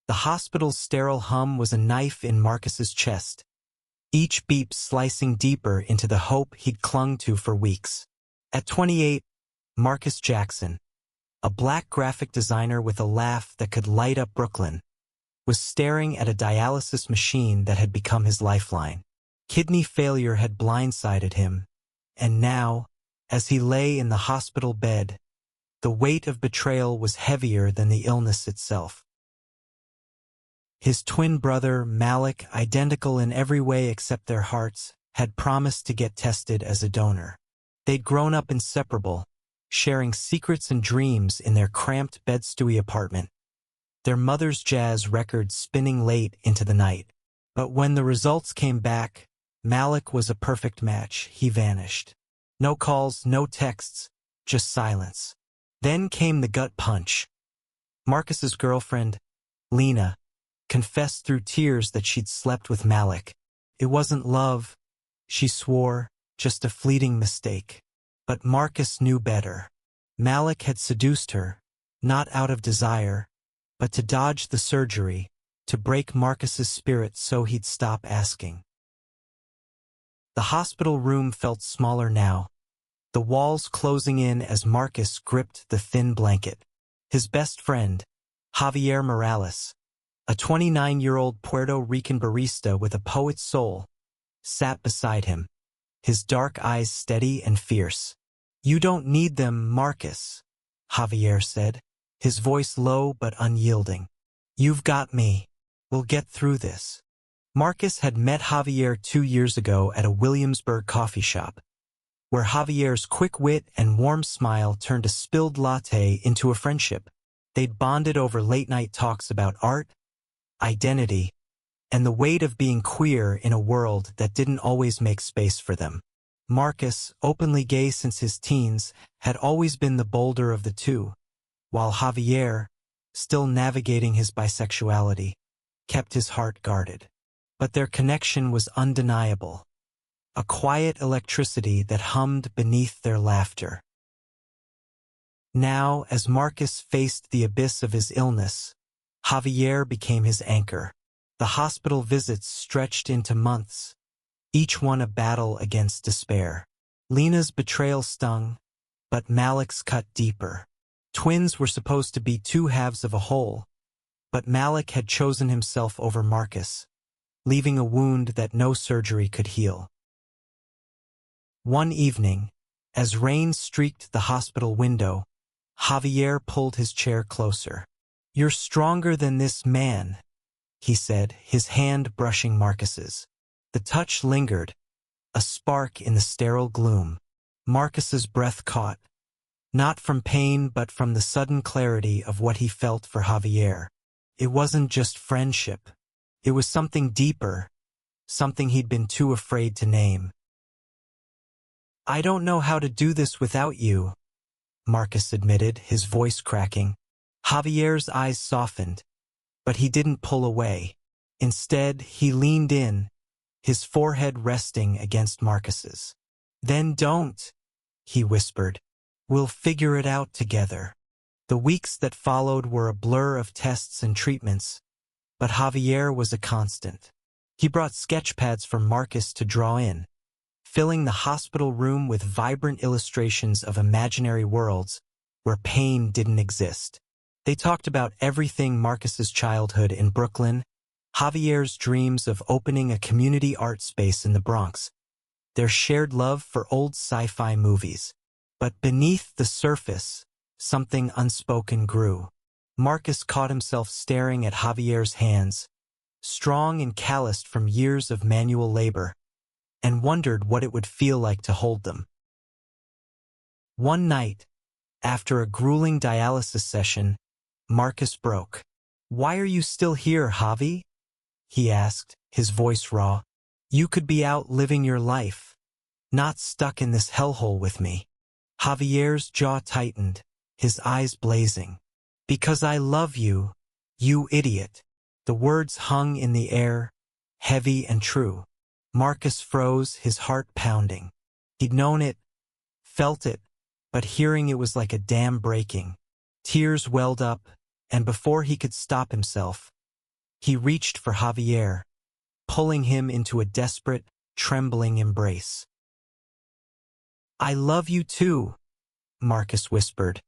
The hospital's sterile hum was a knife in Marcus's chest, each beep slicing deeper into the hope he'd clung to for weeks. At 28, Marcus Jackson, a black graphic designer with a laugh that could light up Brooklyn, was staring at a dialysis machine that had become his lifeline. Kidney failure had blindsided him, and now, as he lay in the hospital bed, the weight of betrayal was heavier than the illness itself. His twin brother, Malik, identical in every way except their hearts, had promised to get tested as a donor. They'd grown up inseparable, sharing secrets and dreams in their cramped bed-stuy apartment, their mother's jazz records spinning late into the night. But when the results came back, Malik was a perfect match. He vanished. No calls, no texts, just silence. Then came the gut punch. Marcus's girlfriend, Lena, confessed through tears that she'd slept with Malik. It wasn't love, she swore, just a fleeting mistake. But Marcus knew better. Malik had seduced her, not out of desire, but to dodge the surgery, to break Marcus's spirit so he'd stop asking. The hospital room felt smaller now, the walls closing in as Marcus gripped the thin blanket. His best friend, Javier Morales, a 29-year-old Puerto Rican barista with a poet's soul, sat beside him, his dark eyes steady and fierce. "You don't need them, Marcus," Javier said, his voice low but unyielding. "You've got me. We'll get through this." Marcus had met Javier 2 years ago at a Williamsburg coffee shop, where Javier's quick wit and warm smile turned a spilled latte into a friendship. They'd bonded over late-night talks about art, identity, and the weight of being queer in a world that didn't always make space for them. Marcus, openly gay since his teens, had always been the bolder of the two, while Javier, still navigating his bisexuality, kept his heart guarded. But their connection was undeniable, a quiet electricity that hummed beneath their laughter. Now, as Marcus faced the abyss of his illness, Javier became his anchor. The hospital visits stretched into months, each one a battle against despair. Lena's betrayal stung, but Malik's cut deeper. Twins were supposed to be two halves of a whole, but Malik had chosen himself over Marcus, leaving a wound that no surgery could heal. One evening, as rain streaked the hospital window, Javier pulled his chair closer. "You're stronger than this man," he said, his hand brushing Marcus's. The touch lingered, a spark in the sterile gloom. Marcus's breath caught, not from pain but from the sudden clarity of what he felt for Javier. It wasn't just friendship. It was something deeper, something he'd been too afraid to name. "I don't know how to do this without you," Marcus admitted, his voice cracking. Javier's eyes softened, but he didn't pull away. Instead, he leaned in, his forehead resting against Marcus's. "Then don't," he whispered. "We'll figure it out together." The weeks that followed were a blur of tests and treatments, but Javier was a constant. He brought sketchpads for Marcus to draw in, filling the hospital room with vibrant illustrations of imaginary worlds where pain didn't exist. They talked about everything: Marcus's childhood in Brooklyn, Javier's dreams of opening a community art space in the Bronx, their shared love for old sci-fi movies. But beneath the surface, something unspoken grew. Marcus caught himself staring at Javier's hands, strong and calloused from years of manual labor, and wondered what it would feel like to hold them. One night, after a grueling dialysis session, Marcus broke. "Why are you still here, Javi?" he asked, his voice raw. "You could be out living your life, not stuck in this hellhole with me." Javier's jaw tightened, his eyes blazing. "Because I love you, you idiot." The words hung in the air, heavy and true. Marcus froze, his heart pounding. He'd known it, felt it, but hearing it was like a dam breaking. Tears welled up, and before he could stop himself, He reached for Javier, pulling him into a desperate, trembling embrace. "I love you too," Marcus whispered,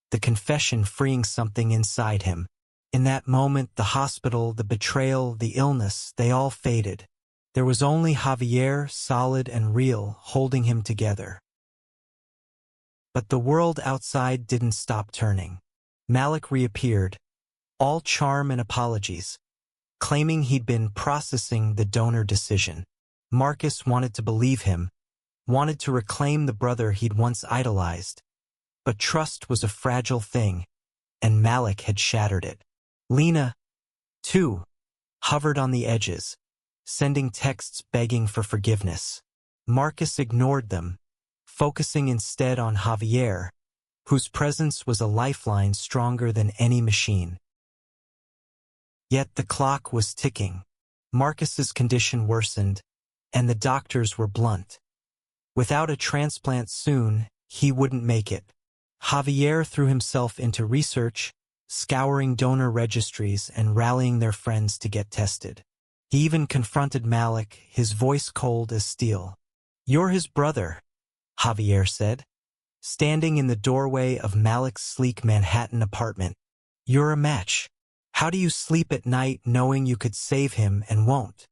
the confession freeing something inside him. In that moment, the hospital, the betrayal, the illness, they all faded. There was only Javier, solid and real, holding him together. But the world outside didn't stop turning. Malik reappeared, all charm and apologies, claiming he'd been processing the donor decision. Marcus wanted to believe him, wanted to reclaim the brother he'd once idolized. But trust was a fragile thing, and Malik had shattered it. Lena, too, hovered on the edges, sending texts begging for forgiveness. Marcus ignored them, focusing instead on Javier, whose presence was a lifeline stronger than any machine. Yet the clock was ticking. Marcus's condition worsened, and the doctors were blunt. Without a transplant soon, he wouldn't make it. Javier threw himself into research, scouring donor registries and rallying their friends to get tested. He even confronted Malik, his voice cold as steel. "You're his brother," Javier said, standing in the doorway of Malik's sleek Manhattan apartment. "You're a match. How do you sleep at night knowing you could save him and won't?"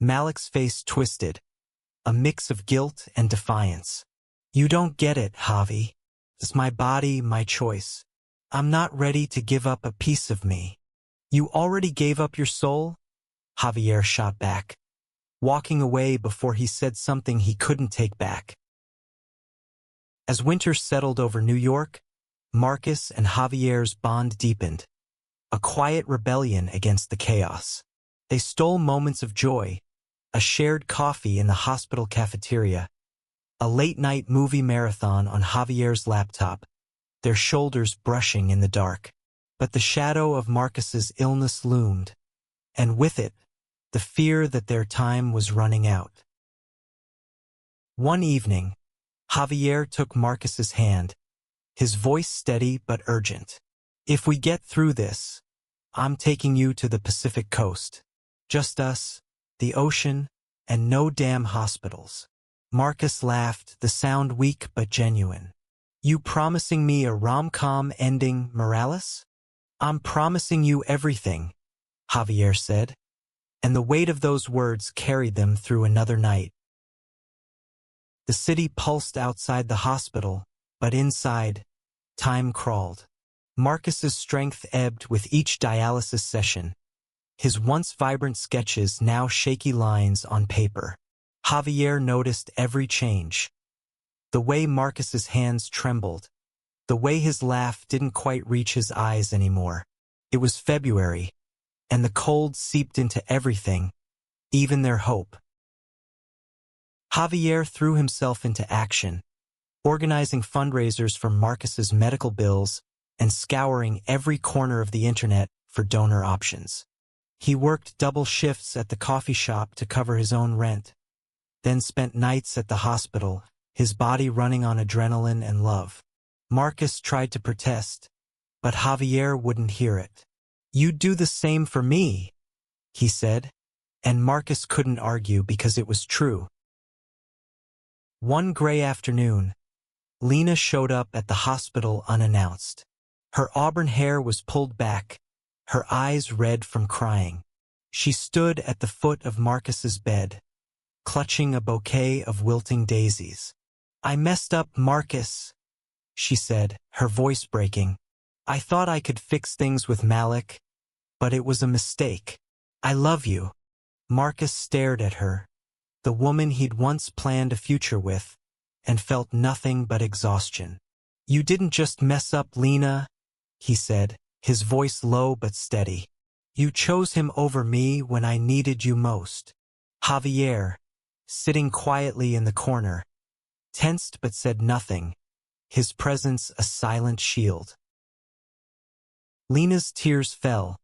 Malik's face twisted, a mix of guilt and defiance. "You don't get it, Javi. It's my body, my choice. I'm not ready to give up a piece of me." "You already gave up your soul?" Javier shot back, walking away before he said something he couldn't take back. As winter settled over New York, Marcus and Javier's bond deepened, a quiet rebellion against the chaos. They stole moments of joy, a shared coffee in the hospital cafeteria, a late-night movie marathon on Javier's laptop, their shoulders brushing in the dark. But the shadow of Marcus's illness loomed, and with it, the fear that their time was running out. One evening, Javier took Marcus's hand, his voice steady but urgent. "If we get through this, I'm taking you to the Pacific coast. Just us, the ocean, and no damn hospitals." Marcus laughed, the sound weak but genuine. "You promising me a rom-com ending, Morales?" "I'm promising you everything," Javier said, and the weight of those words carried them through another night. The city pulsed outside the hospital, but inside, time crawled. Marcus's strength ebbed with each dialysis session, his once vibrant sketches now shaky lines on paper. Javier noticed every change. The way Marcus's hands trembled, the way his laugh didn't quite reach his eyes anymore. It was February, and the cold seeped into everything, even their hope. Javier threw himself into action, organizing fundraisers for Marcus's medical bills and scouring every corner of the internet for donor options. He worked double shifts at the coffee shop to cover his own rent, then spent nights at the hospital, his body running on adrenaline and love. Marcus tried to protest, but Javier wouldn't hear it. "You'd do the same for me," he said, and Marcus couldn't argue because it was true. One gray afternoon, Lena showed up at the hospital unannounced. Her auburn hair was pulled back, her eyes red from crying. She stood at the foot of Marcus's bed, clutching a bouquet of wilting daisies. "I messed up, Marcus," she said, her voice breaking. "I thought I could fix things with Malik, but it was a mistake. I love you." Marcus stared at her, the woman he'd once planned a future with, and felt nothing but exhaustion. "You didn't just mess up, Lena," he said, his voice low but steady. "You chose him over me when I needed you most." Javier, sitting quietly in the corner, tensed but said nothing, his presence a silent shield. Lena's tears fell,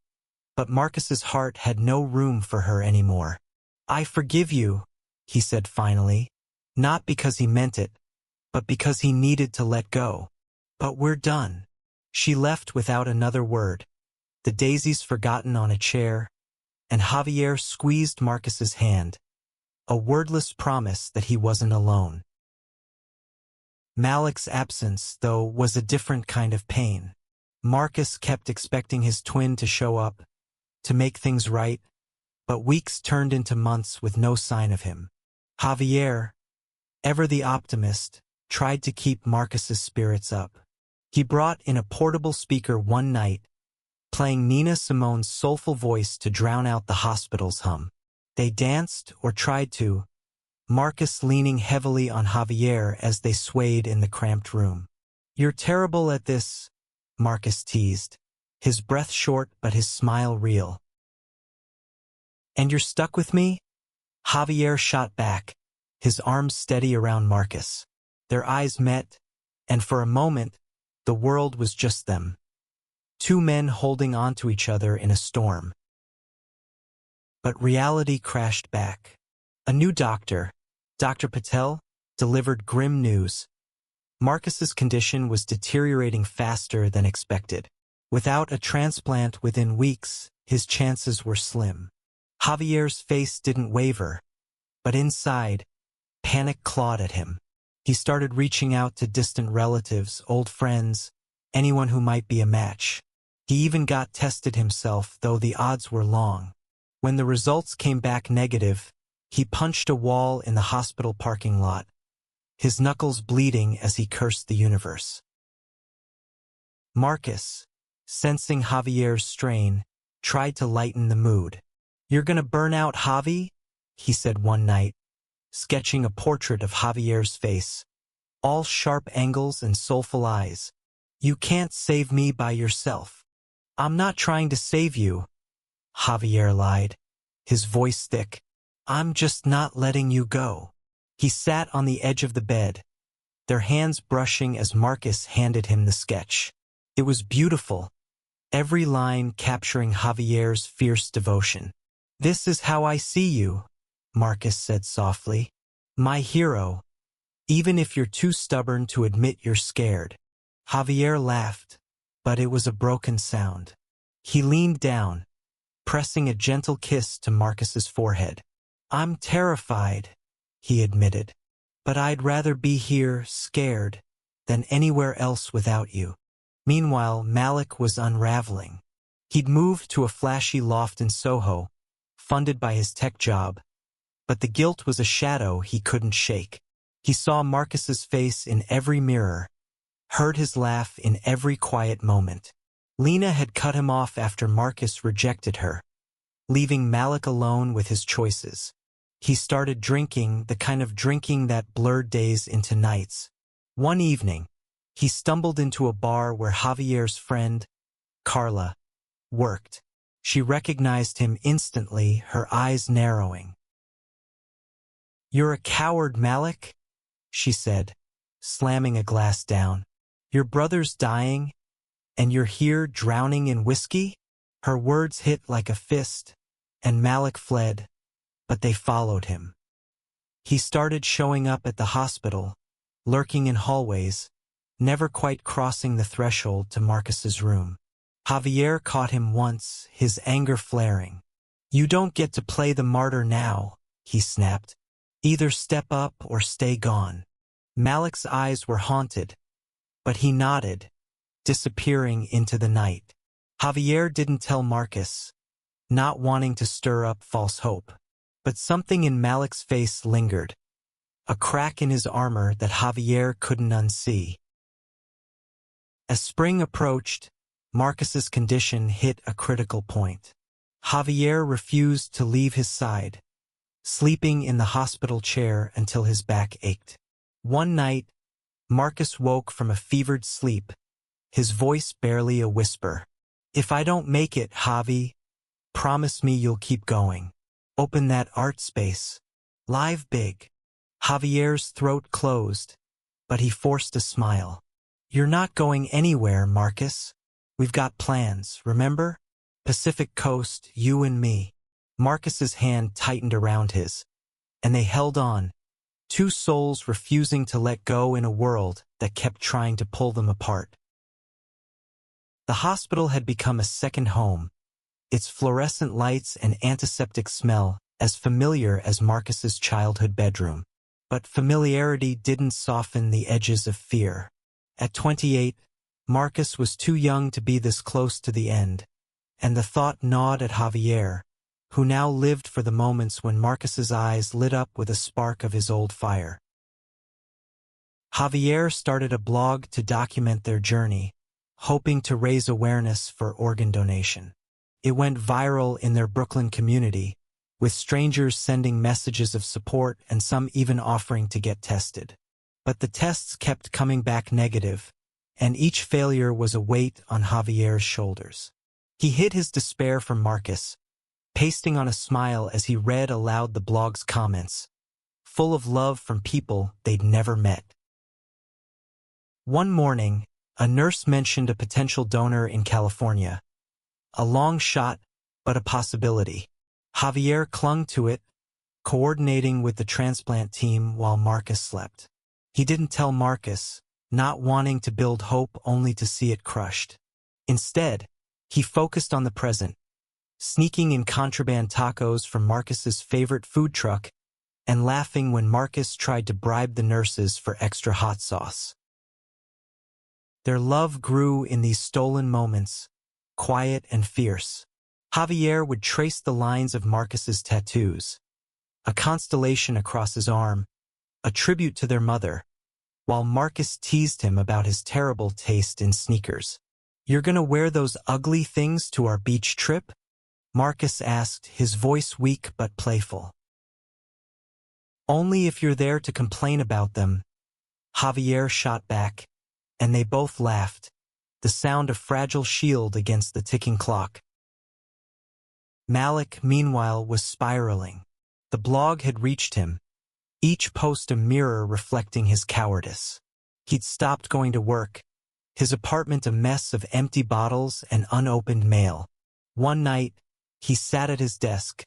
but Marcus's heart had no room for her anymore. "I forgive you," he said finally, not because he meant it, but because he needed to let go. "But we're done." She left without another word, the daisies forgotten on a chair, and Javier squeezed Marcus's hand, a wordless promise that he wasn't alone. Malik's absence, though, was a different kind of pain. Marcus kept expecting his twin to show up, to make things right, but weeks turned into months with no sign of him. Javier, ever the optimist, tried to keep Marcus's spirits up. He brought in a portable speaker one night, playing Nina Simone's soulful voice to drown out the hospital's hum. They danced, or tried to, Marcus leaning heavily on Javier as they swayed in the cramped room. "You're terrible at this," Marcus teased, his breath short but his smile real. "And you're stuck with me?" Javier shot back, his arms steady around Marcus. Their eyes met, and for a moment, the world was just them. Two men holding on to each other in a storm. But reality crashed back. A new doctor, Dr. Patel, delivered grim news. Marcus's condition was deteriorating faster than expected. Without a transplant within weeks, his chances were slim. Javier's face didn't waver, but inside, panic clawed at him. He started reaching out to distant relatives, old friends, anyone who might be a match. He even got tested himself, though the odds were long. When the results came back negative, he punched a wall in the hospital parking lot, his knuckles bleeding as he cursed the universe. Marcus, sensing Javier's strain, tried to lighten the mood. "You're gonna burn out, Javi?" he said one night, sketching a portrait of Javier's face, all sharp angles and soulful eyes. "You can't save me by yourself." "I'm not trying to save you," Javier lied, his voice thick. "I'm just not letting you go." He sat on the edge of the bed, their hands brushing as Marcus handed him the sketch. It was beautiful, every line capturing Javier's fierce devotion. "This is how I see you," Marcus said softly. "My hero, even if you're too stubborn to admit you're scared." Javier laughed, but it was a broken sound. He leaned down, pressing a gentle kiss to Marcus's forehead. "I'm terrified," he admitted, "but I'd rather be here, scared, than anywhere else without you." Meanwhile, Malik was unraveling. He'd moved to a flashy loft in Soho, funded by his tech job, but the guilt was a shadow he couldn't shake. He saw Marcus's face in every mirror, heard his laugh in every quiet moment. Lena had cut him off after Marcus rejected her, leaving Malik alone with his choices. He started drinking, the kind of drinking that blurred days into nights. One evening, he stumbled into a bar where Javier's friend, Carla, worked. She recognized him instantly, her eyes narrowing. "You're a coward, Malik," she said, slamming a glass down. "Your brother's dying, and you're here drowning in whiskey?" Her words hit like a fist, and Malik fled, but they followed him. He started showing up at the hospital, lurking in hallways, never quite crossing the threshold to Marcus's room. Javier caught him once, his anger flaring. "You don't get to play the martyr now," he snapped. "Either step up or stay gone." Malik's eyes were haunted, but he nodded, disappearing into the night. Javier didn't tell Marcus, not wanting to stir up false hope. But something in Malik's face lingered, a crack in his armor that Javier couldn't unsee. As spring approached, Marcus's condition hit a critical point. Javier refused to leave his side, sleeping in the hospital chair until his back ached. One night, Marcus woke from a fevered sleep, his voice barely a whisper. "If I don't make it, Javi, promise me you'll keep going. Open that art space. Live big." Javier's throat closed, but he forced a smile. "You're not going anywhere, Marcus. We've got plans, remember? Pacific Coast, you and me." Marcus's hand tightened around his, and they held on, two souls refusing to let go in a world that kept trying to pull them apart. The hospital had become a second home, its fluorescent lights and antiseptic smell as familiar as Marcus's childhood bedroom. But familiarity didn't soften the edges of fear. At 28, Marcus was too young to be this close to the end, and the thought gnawed at Javier, who now lived for the moments when Marcus's eyes lit up with a spark of his old fire. Javier started a blog to document their journey, hoping to raise awareness for organ donation. It went viral in their Brooklyn community, with strangers sending messages of support and some even offering to get tested. But the tests kept coming back negative, and each failure was a weight on Javier's shoulders. He hid his despair from Marcus, pasting on a smile as he read aloud the blog's comments, full of love from people they'd never met. One morning, a nurse mentioned a potential donor in California. A long shot, but a possibility. Javier clung to it, coordinating with the transplant team while Marcus slept. He didn't tell Marcus, not wanting to build hope only to see it crushed. Instead, he focused on the present, sneaking in contraband tacos from Marcus's favorite food truck and laughing when Marcus tried to bribe the nurses for extra hot sauce. Their love grew in these stolen moments, quiet and fierce. Javier would trace the lines of Marcus's tattoos, a constellation across his arm, a tribute to their mother, while Marcus teased him about his terrible taste in sneakers. "You're gonna wear those ugly things to our beach trip?" Marcus asked, his voice weak but playful. "Only if you're there to complain about them," Javier shot back, and they both laughed, the sound a fragile shield against the ticking clock. Malik, meanwhile, was spiraling. The blog had reached him, each post a mirror reflecting his cowardice. He'd stopped going to work, his apartment a mess of empty bottles and unopened mail. One night, he sat at his desk,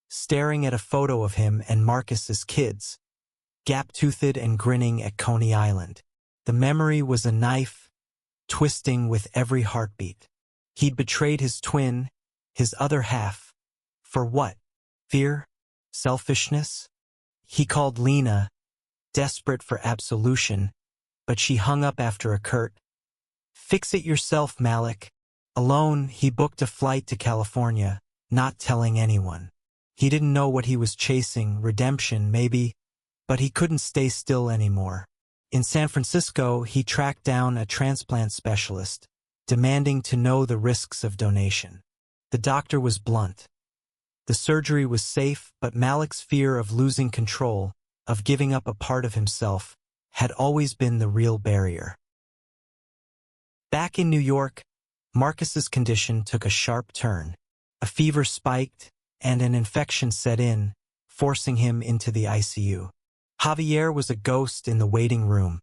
staring at a photo of him and Marcus as kids, gap-toothed and grinning at Coney Island. The memory was a knife, twisting with every heartbeat. He'd betrayed his twin, his other half. For what? Fear? Selfishness? He called Lena, desperate for absolution, but she hung up after a curt, "Fix it yourself, Malik." Alone, he booked a flight to California, not telling anyone. He didn't know what he was chasing, redemption maybe, but he couldn't stay still anymore. In San Francisco, he tracked down a transplant specialist, demanding to know the risks of donation. The doctor was blunt. The surgery was safe, but Malik's fear of losing control, of giving up a part of himself, had always been the real barrier. Back in New York, Marcus's condition took a sharp turn. A fever spiked, and an infection set in, forcing him into the ICU. Javier was a ghost in the waiting room,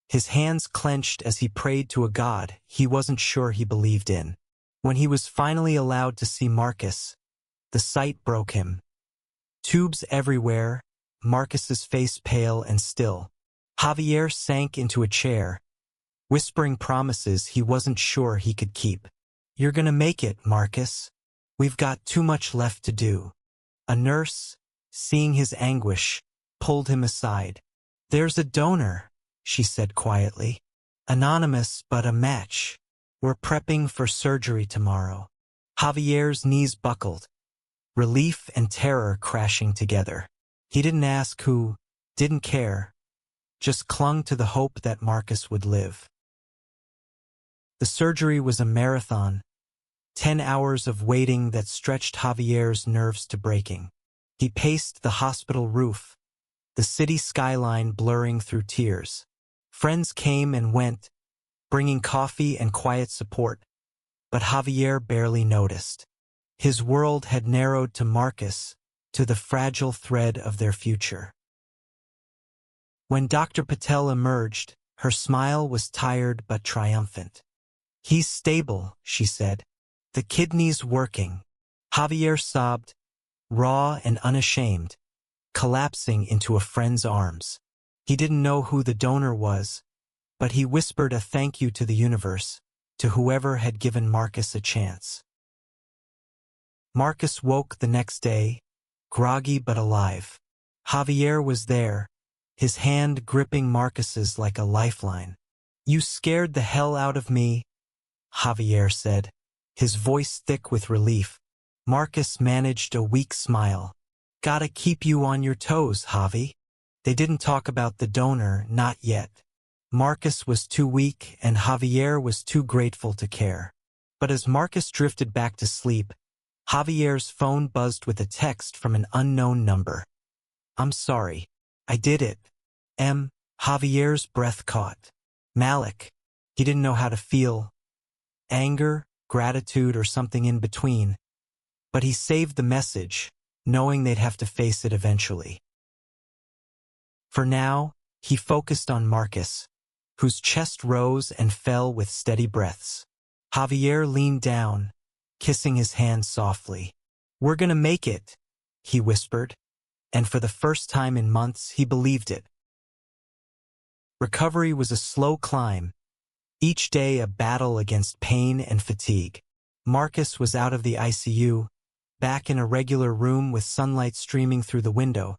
his hands clenched as he prayed to a god he wasn't sure he believed in. When he was finally allowed to see Marcus, the sight broke him. Tubes everywhere, Marcus's face pale and still. Javier sank into a chair, whispering promises he wasn't sure he could keep. "You're gonna make it, Marcus. We've got too much left to do." A nurse, seeing his anguish, pulled him aside. "There's a donor," she said quietly. "Anonymous, but a match. We're prepping for surgery tomorrow." Javier's knees buckled, relief and terror crashing together. He didn't ask who, didn't care, just clung to the hope that Marcus would live. The surgery was a marathon, 10 hours of waiting that stretched Javier's nerves to breaking. He paced the hospital roof, the city skyline blurring through tears. Friends came and went, bringing coffee and quiet support, but Javier barely noticed. His world had narrowed to Marcus, to the fragile thread of their future. When Dr. Patel emerged, her smile was tired but triumphant. "He's stable," she said. "The kidney's working." Javier sobbed, raw and unashamed, collapsing into a friend's arms. He didn't know who the donor was, but he whispered a thank you to the universe, to whoever had given Marcus a chance. Marcus woke the next day, groggy but alive. Javier was there, his hand gripping Marcus's like a lifeline. "You scared the hell out of me," Javier said, his voice thick with relief. Marcus managed a weak smile. "Gotta keep you on your toes, Javi." They didn't talk about the donor, not yet. Marcus was too weak and Javier was too grateful to care. But as Marcus drifted back to sleep, Javier's phone buzzed with a text from an unknown number. "I'm sorry. I did it." Javier's breath caught. Malik. He didn't know how to feel. Anger, gratitude, or something in between. But he saved the message, knowing they'd have to face it eventually. For now, he focused on Marcus, whose chest rose and fell with steady breaths. Javier leaned down, kissing his hand softly. "We're gonna make it," he whispered, and for the first time in months he believed it. Recovery was a slow climb, each day a battle against pain and fatigue. Marcus was out of the ICU, back in a regular room with sunlight streaming through the window,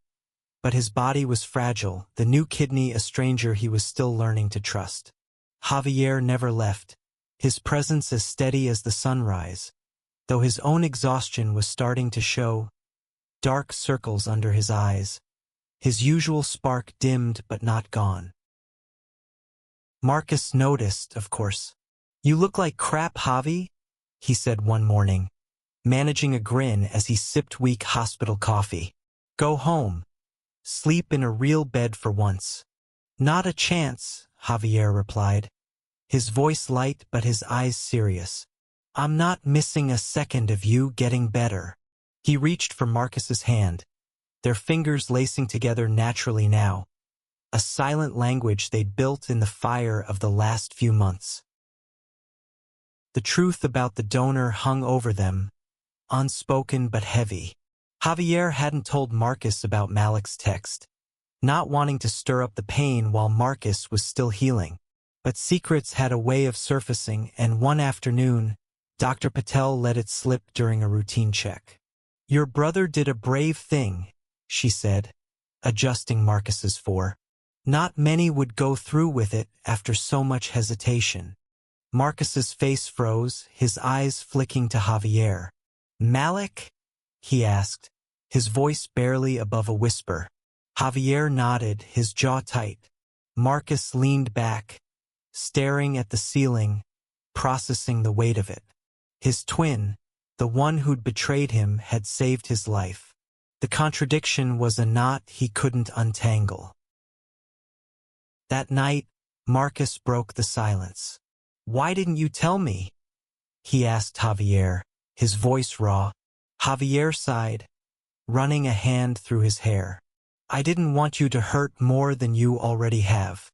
but his body was fragile, the new kidney a stranger he was still learning to trust. Javier never left, his presence as steady as the sunrise, though his own exhaustion was starting to show, dark circles under his eyes. His usual spark dimmed but not gone. Marcus noticed, of course. "You look like crap, Javi," he said one morning, managing a grin as he sipped weak hospital coffee. "Go home. Sleep in a real bed for once." "Not a chance," Javier replied, his voice light but his eyes serious. "I'm not missing a second of you getting better." He reached for Marcus's hand, their fingers lacing together naturally now, a silent language they'd built in the fire of the last few months. The truth about the donor hung over them, unspoken but heavy. Javier hadn't told Marcus about Malik's text, not wanting to stir up the pain while Marcus was still healing. But secrets had a way of surfacing, and one afternoon, Dr. Patel let it slip during a routine check. "Your brother did a brave thing," she said, adjusting Marcus's fore. "Not many would go through with it after so much hesitation." Marcus's face froze, his eyes flicking to Javier. "Malik?" he asked, his voice barely above a whisper. Javier nodded, his jaw tight. Marcus leaned back, staring at the ceiling, processing the weight of it. His twin, the one who'd betrayed him, had saved his life. The contradiction was a knot he couldn't untangle. That night, Marcus broke the silence. "Why didn't you tell me?" he asked Javier, his voice raw. Javier sighed, running a hand through his hair. "I didn't want you to hurt more than you already have.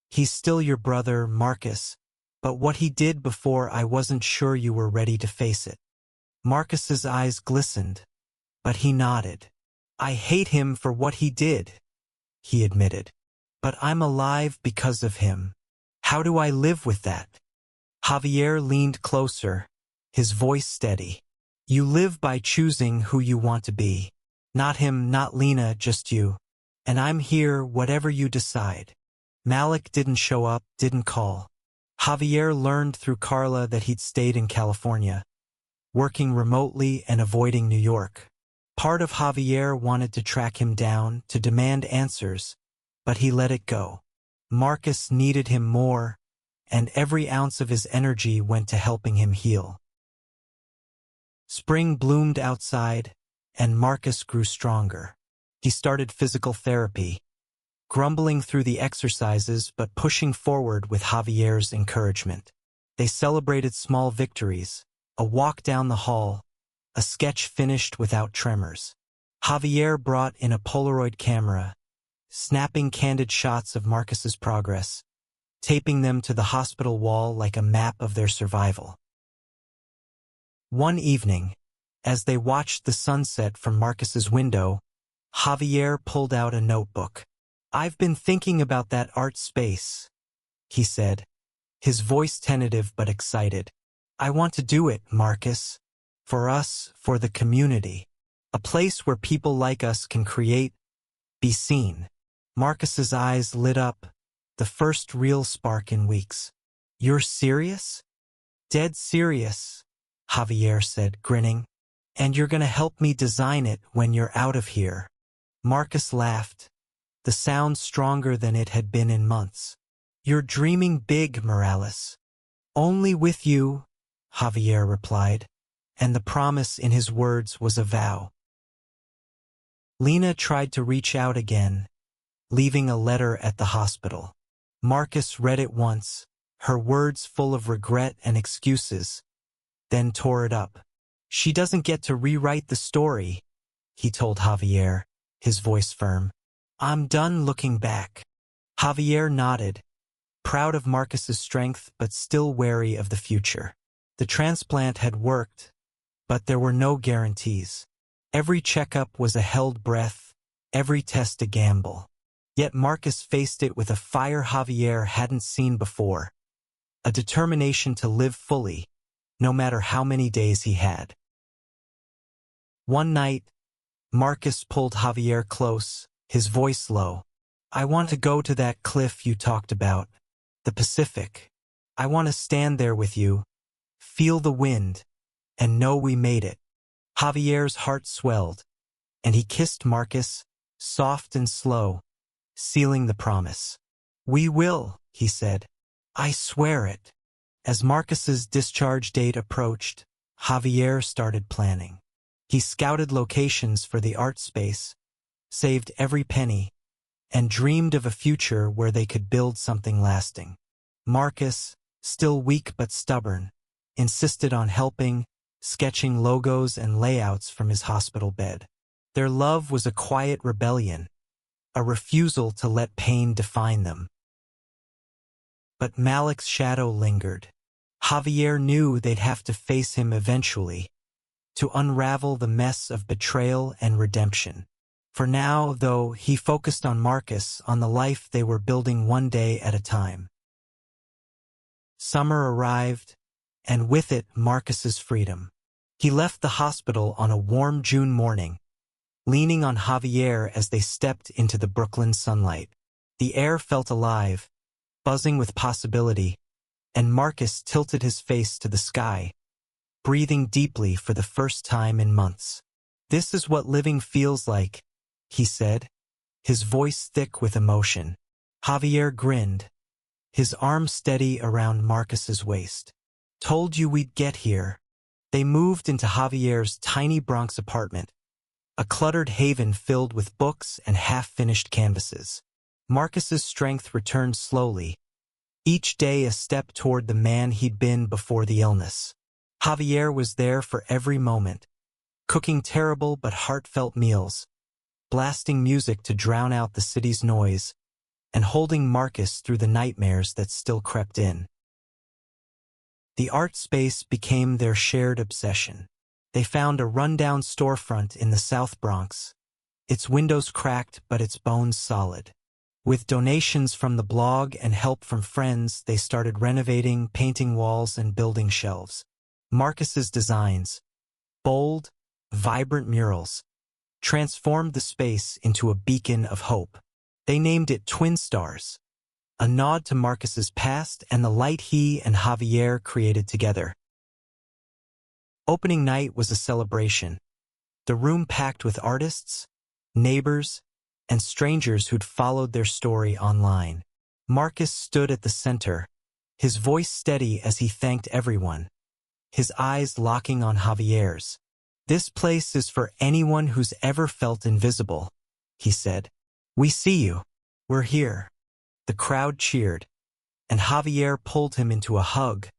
He's still your brother, Marcus, but what he did before, I wasn't sure you were ready to face it." Marcus's eyes glistened, but he nodded. "I hate him for what he did," he admitted. "But I'm alive because of him. How do I live with that?" Javier leaned closer, his voice steady. "You live by choosing who you want to be. Not him, not Lena, just you. And I'm here, whatever you decide." Malik didn't show up, didn't call. Javier learned through Carla that he'd stayed in California, working remotely and avoiding New York. Part of Javier wanted to track him down, to demand answers, but he let it go. Marcus needed him more, and every ounce of his energy went to helping him heal. Spring bloomed outside, and Marcus grew stronger. He started physical therapy, grumbling through the exercises but pushing forward with Javier's encouragement. They celebrated small victories, a walk down the hall, a sketch finished without tremors. Javier brought in a Polaroid camera, snapping candid shots of Marcus's progress, taping them to the hospital wall like a map of their survival. One evening, as they watched the sunset from Marcus's window, Javier pulled out a notebook. "I've been thinking about that art space," he said, his voice tentative but excited. "I want to do it, Marcus. For us, for the community. A place where people like us can create, be seen. Marcus's eyes lit up, the first real spark in weeks. You're serious? Dead serious, Javier said, grinning. And you're gonna help me design it when you're out of here. Marcus laughed, the sound stronger than it had been in months. You're dreaming big, Morales. Only with you, Javier replied, and the promise in his words was a vow. Lena tried to reach out again, leaving a letter at the hospital. Marcus read it once, her words full of regret and excuses, then tore it up. She doesn't get to rewrite the story, he told Javier, his voice firm. I'm done looking back. Javier nodded, proud of Marcus's strength but still wary of the future. The transplant had worked, but there were no guarantees. Every checkup was a held breath, every test a gamble. Yet Marcus faced it with a fire Javier hadn't seen before, a determination to live fully, no matter how many days he had. One night, Marcus pulled Javier close, his voice low. I want to go to that cliff you talked about, the Pacific. I want to stand there with you, feel the wind, and know we made it. Javier's heart swelled, and he kissed Marcus, soft and slow, sealing the promise. We will, he said. I swear it. As Marcus's discharge date approached, Javier started planning. He scouted locations for the art space, saved every penny, and dreamed of a future where they could build something lasting. Marcus, still weak but stubborn, insisted on helping, sketching logos and layouts from his hospital bed. Their love was a quiet rebellion, a refusal to let pain define them. But Malik's shadow lingered. Javier knew they'd have to face him eventually, to unravel the mess of betrayal and redemption. For now, though, he focused on Marcus, on the life they were building one day at a time. Summer arrived, and with it Marcus's freedom. He left the hospital on a warm June morning, leaning on Javier as they stepped into the Brooklyn sunlight. The air felt alive, buzzing with possibility, and Marcus tilted his face to the sky, breathing deeply for the first time in months. This is what living feels like, he said, his voice thick with emotion. Javier grinned, his arm steady around Marcus's waist. Told you we'd get here. They moved into Javier's tiny Bronx apartment, a cluttered haven filled with books and half-finished canvases. Marcus's strength returned slowly, each day a step toward the man he'd been before the illness. Javier was there for every moment, cooking terrible but heartfelt meals, blasting music to drown out the city's noise, and holding Marcus through the nightmares that still crept in. The art space became their shared obsession. They found a rundown storefront in the South Bronx, its windows cracked but its bones solid. With donations from the blog and help from friends, they started renovating, painting walls, and building shelves. Marcus's designs, bold, vibrant murals, transformed the space into a beacon of hope. They named it Twin Stars, a nod to Marcus's past and the light he and Javier created together. Opening night was a celebration, the room packed with artists, neighbors, and strangers who'd followed their story online. Marcus stood at the center, his voice steady as he thanked everyone, his eyes locking on Javier's. This place is for anyone who's ever felt invisible, he said. We see you. We're here. The crowd cheered, and Javier pulled him into a hug,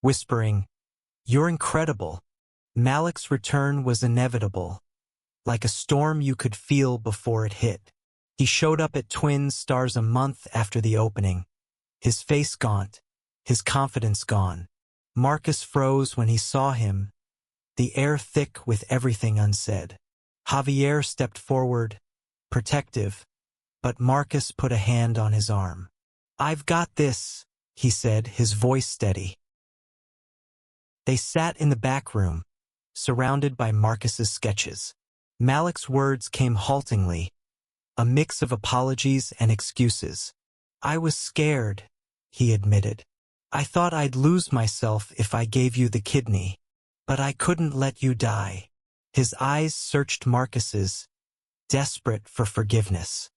whispering, You're incredible. Malik's return was inevitable, like a storm you could feel before it hit. He showed up at Twin Stars a month after the opening, his face gaunt, his confidence gone. Marcus froze when he saw him, the air thick with everything unsaid. Javier stepped forward, protective, but Marcus put a hand on his arm. I've got this, he said, his voice steady. They sat in the back room, surrounded by Marcus's sketches. Malik's words came haltingly, a mix of apologies and excuses. "I was scared," he admitted. "I thought I'd lose myself if I gave you the kidney. But I couldn't let you die." His eyes searched Marcus's, desperate for forgiveness.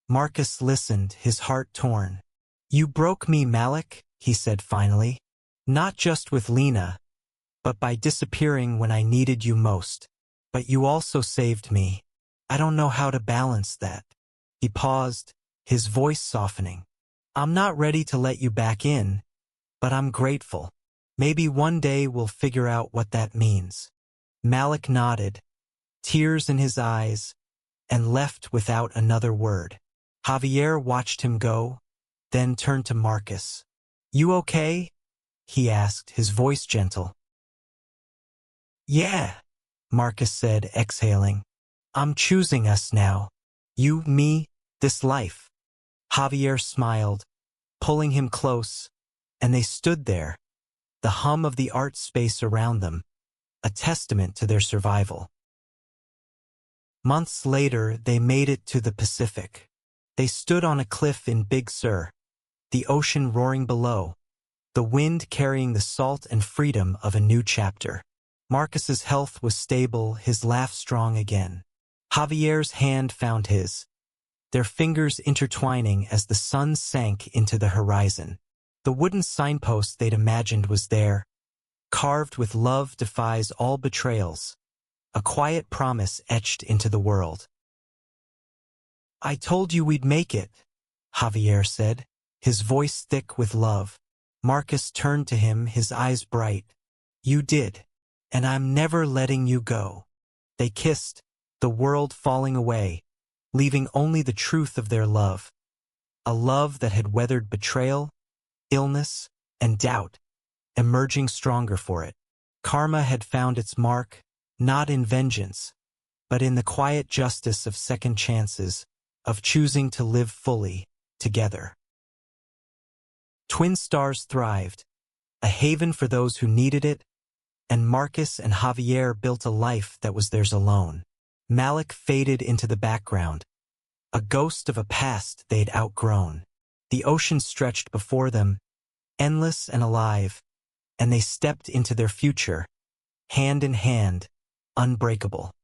Marcus listened, his heart torn. "You broke me, Malik," he said finally. "Not just with Lena, but by disappearing when I needed you most. But you also saved me. I don't know how to balance that." He paused, his voice softening. "I'm not ready to let you back in, but I'm grateful. Maybe one day we'll figure out what that means." Malik nodded, tears in his eyes, and left without another word. Javier watched him go, then turned to Marcus. "You okay?" he asked, his voice gentle. "Yeah," Marcus said, exhaling. "I'm choosing us now. You, me, this life." Javier smiled, pulling him close, and they stood there, the hum of the art space around them, a testament to their survival. Months later, they made it to the Pacific. They stood on a cliff in Big Sur, the ocean roaring below, the wind carrying the salt and freedom of a new chapter. Marcus's health was stable, his laugh strong again. Javier's hand found his, their fingers intertwining as the sun sank into the horizon. The wooden signpost they'd imagined was there, carved with "Love defies all betrayals," a quiet promise etched into the world. "I told you we'd make it," Javier said, his voice thick with love. Marcus turned to him, his eyes bright. "You did, and I'm never letting you go." They kissed, the world falling away, leaving only the truth of their love. A love that had weathered betrayal, illness, and doubt, emerging stronger for it. Karma had found its mark, not in vengeance, but in the quiet justice of second chances, of choosing to live fully, together. Twin Stars thrived, a haven for those who needed it, and Marcus and Javier built a life that was theirs alone. Malik faded into the background, a ghost of a past they'd outgrown. The ocean stretched before them, endless and alive, and they stepped into their future, hand in hand, unbreakable.